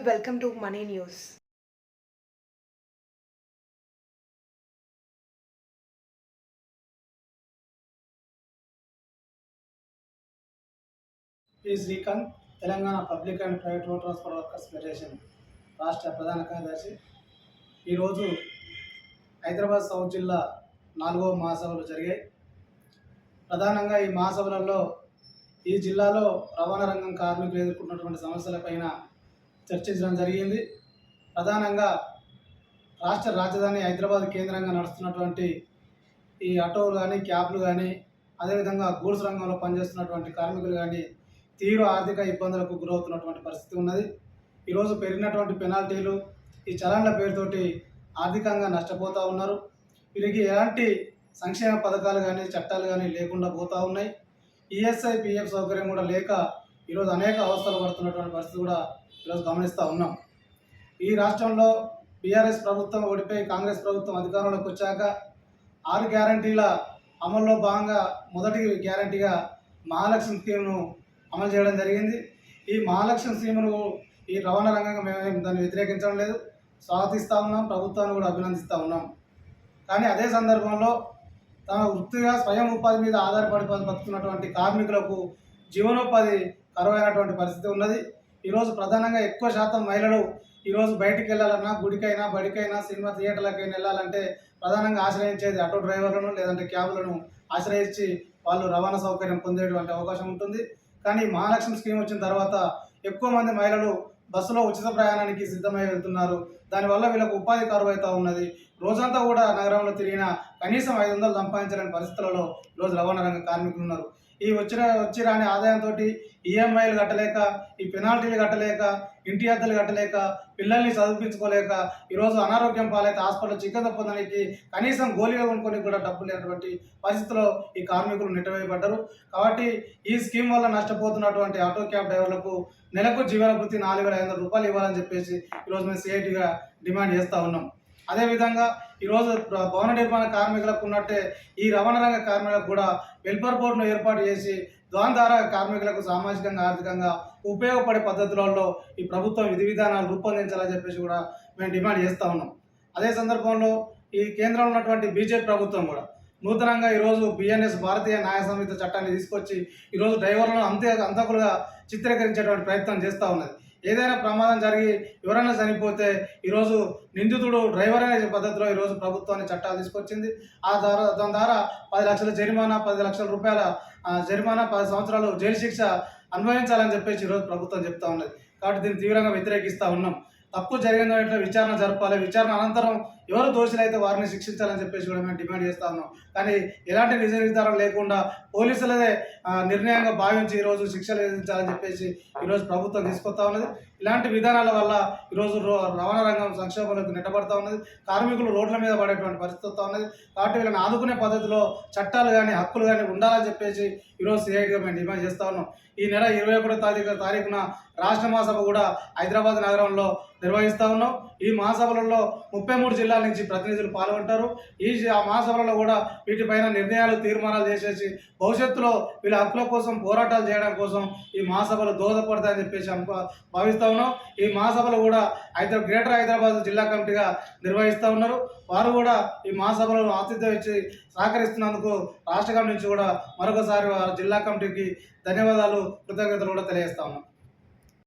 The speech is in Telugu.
welcome to Money News. Srikanth Telangana public and private road transport workers federation రాష్ట్ర ప్రధాన కార్యదర్శి. ఈరోజు హైదరాబాద్ సౌత్ జిల్లా 4వ మహాసభలు జరిగాయి. ప్రధానంగా ఈ మహాసభలలో ఈ జిల్లాలో రవాణా రంగం కార్మికులు ఎదుర్కొన్నటువంటి సమస్యలపైన చర్చించడం జరిగింది. ప్రధానంగా రాష్ట్ర రాజధాని హైదరాబాద్ కేంద్రంగా నడుస్తున్నటువంటి ఈ ఆటోలు కానీ, క్యాబ్లు కానీ, అదేవిధంగా గూడ్స్ రంగంలో పనిచేస్తున్నటువంటి కార్మికులు కానీ తీవ్ర ఆర్థిక ఇబ్బందులకు గురవుతున్నటువంటి పరిస్థితి ఉన్నది. ఈరోజు పెరిగినటువంటి పెనాల్టీలు, ఈ చలాన్ల పేరుతోటి ఆర్థికంగా నష్టపోతూ ఉన్నారు. వీరికి ఎలాంటి సంక్షేమ పథకాలు కానీ, చట్టాలు కానీ లేకుండా పోతూ ఉన్నాయి. ఈఎస్ఐ, పిఎఫ్ సౌకర్యం కూడా లేక ఈరోజు అనేక అవస్థలు పడుతున్నటువంటి పరిస్థితి కూడా ఈరోజు గమనిస్తూ ఉన్నాం. ఈ రాష్ట్రంలో బీఆర్ఎస్ ప్రభుత్వం ఓడిపోయి కాంగ్రెస్ ప్రభుత్వం అధికారంలోకి వచ్చాక 6 గ్యారంటీల అమల్లో భాగంగా మొదటి గ్యారంటీగా మహాలక్ష్మి స్కీమ్ను అమలు చేయడం జరిగింది. ఈ మహాలక్ష్మి స్కీమును ఈ రవాణా రంగంగా మేము దాన్ని వ్యతిరేకించడం లేదు, స్వాగతిస్తూ ఉన్నాం, ప్రభుత్వాన్ని కూడా అభినందిస్తూ ఉన్నాం. కానీ అదే సందర్భంలో తమ వృత్తిగా స్వయం ఉపాధి మీద ఆధారపడి బతుకుతున్నటువంటి కార్మికులకు జీవనోపాధి కరువైనటువంటి పరిస్థితి ఉన్నది. ఈరోజు ప్రధానంగా ఎక్కువ శాతం మహిళలు ఈరోజు బయటికి వెళ్ళాలన్నా, గుడికైనా, బడికైనా, సినిమా థియేటర్లకైనా వెళ్ళాలంటే ప్రధానంగా ఆశ్రయించేది ఆటో డ్రైవర్లను లేదంటే క్యాబులను ఆశ్రయించి వాళ్ళు రవాణా సౌకర్యం పొందేటువంటి అవకాశం ఉంటుంది. కానీ మహాలక్ష్మి స్కీమ్ వచ్చిన తర్వాత ఎక్కువ మంది మహిళలు బస్సులో ఉచిత ప్రయాణానికి సిద్ధమై వెళ్తున్నారు. దానివల్ల వీళ్ళకు ఉపాధి కరువైతే ఉన్నది. రోజంతా కూడా నగరంలో తిరిగినా కనీసం 500 సంపాదించలేని పరిస్థితులలో ఈరోజు రవాణా రంగ కార్మికులు ఉన్నారు. ఈ వచ్చి రాని ఆదాయంతో ఈఎంఐలు కట్టలేక, ఈ పెనాల్టీలు కట్టలేక, ఇంటి అద్దెలు కట్టలేక, పిల్లల్ని చదివించుకోలేక ఈరోజు అనారోగ్యం పాలైతే హాస్పిటల్ చికిత్స పొందడానికి కనీసం గోళీలు కొనుక్కొని కూడా డబ్బులు లేనటువంటి పరిస్థితిలో ఈ కార్మికులు నెట్టవేయబడ్డారు. కాబట్టి ఈ స్కీమ్ వల్ల నష్టపోతున్నటువంటి ఆటో క్యాబ్ డ్రైవర్లకు నెలకు జీవన వృత్తి 4,500 రూపాయలు ఇవ్వాలని చెప్పేసి ఈరోజు మేము సిఐటిగా డిమాండ్ చేస్తూ ఉన్నాం. అదేవిధంగా ఈరోజు భవన నిర్మాణ కార్మికులకు ఉన్నట్టే ఈ రవాణా రంగ కార్మికులకు కూడా వెల్ఫేర్ బోర్డును ఏర్పాటు చేసి దాని ద్వారా కార్మికులకు సామాజికంగా, ఆర్థికంగా ఉపయోగపడే పద్ధతులలో ఈ ప్రభుత్వం విధి విధానాలు రూపొందించాలని చెప్పేసి కూడా మేము డిమాండ్ చేస్తూ ఉన్నాం. అదే సందర్భంలో ఈ కేంద్రంలో ఉన్నటువంటి బీజేపీ ప్రభుత్వం కూడా నూతనంగా ఈరోజు బిఎన్ఎస్ భారతీయ న్యాయ సంహిత చట్టాన్ని తీసుకొచ్చి ఈరోజు డ్రైవర్లను అంతకులుగా చిత్రీకరించేటువంటి ప్రయత్నం చేస్తూ ఉన్నది. ఏదైనా ప్రమాదం జరిగి ఎవరైనా చనిపోతే ఈరోజు నిందితుడు డ్రైవర్ అనే పద్ధతిలో ఈరోజు ప్రభుత్వాన్ని చట్టాలు తీసుకొచ్చింది. దాని ద్వారా 10 లక్షల జరిమానా, 10 లక్షల రూపాయల జరిమానా, 10 సంవత్సరాలు జైలు శిక్ష అనుభవించాలని చెప్పేసి ఈరోజు ప్రభుత్వం చెప్తా ఉన్నది. కాబట్టి దీన్ని తీవ్రంగా వ్యతిరేకిస్తూ ఉన్నాం. తప్పు జరిగిందంటే విచారణ జరపాలి, విచారణ అనంతరం ఎవరు దోషులైతే వారిని శిక్షించాలని చెప్పేసి కూడా మేము డిమాండ్ చేస్తూ ఉన్నాం. కానీ ఎలాంటి నిజ నిర్ధారణ లేకుండా పోలీసులదే నిర్ణయంగా భావించి ఈరోజు శిక్షలు విధించాలని చెప్పేసి ఈరోజు ప్రభుత్వం తీసుకొస్తా ఉన్నది. ఇలాంటి విధానాల వల్ల ఈరోజు రవాణా రంగం సంక్షోభంలోకి నెట్టబడతా ఉన్నది. కార్మికులు రోడ్ల మీద పడేటువంటి పరిస్థితి వస్తూ ఉన్నది. కాబట్టి వీళ్ళని ఆదుకునే పద్ధతిలో చట్టాలు కానీ, హక్కులు కానీ ఉండాలని చెప్పేసి ఈరోజు సిఐటిగా మేము డిమాండ్ చేస్తూ ఉన్నాం. ఈ నెల 21వ తారీఖున రాష్ట్ర మహాసభ కూడా హైదరాబాద్ నగరంలో నిర్వహిస్తూ ఉన్నాం. ఈ మహాసభలలో 33 జిల్లాల నుంచి ప్రతినిధులు పాల్గొంటారు. ఈ మహాసభలలో కూడా వీటిపైన నిర్ణయాలు, తీర్మానాలు చేసేసి భవిష్యత్తులో వీళ్ళ హక్కుల కోసం పోరాటాలు చేయడం కోసం ఈ మహాసభలు దోహదపడతాయని చెప్పేసి భావిస్తూ ఉన్నాం. ఈ మహాసభలు కూడా గ్రేటర్ హైదరాబాద్ జిల్లా కమిటీగా నిర్వహిస్తూ ఉన్నారు. వారు కూడా ఈ మహాసభలను ఆతిథ్యం ఇచ్చి సహకరిస్తున్నందుకు రాష్ట్ర కమిటీ నుంచి కూడా మరొకసారి జిల్లా కమిటీకి ధన్యవాదాలు, కృతజ్ఞతలు కూడా తెలియజేస్తా ఉన్నాం.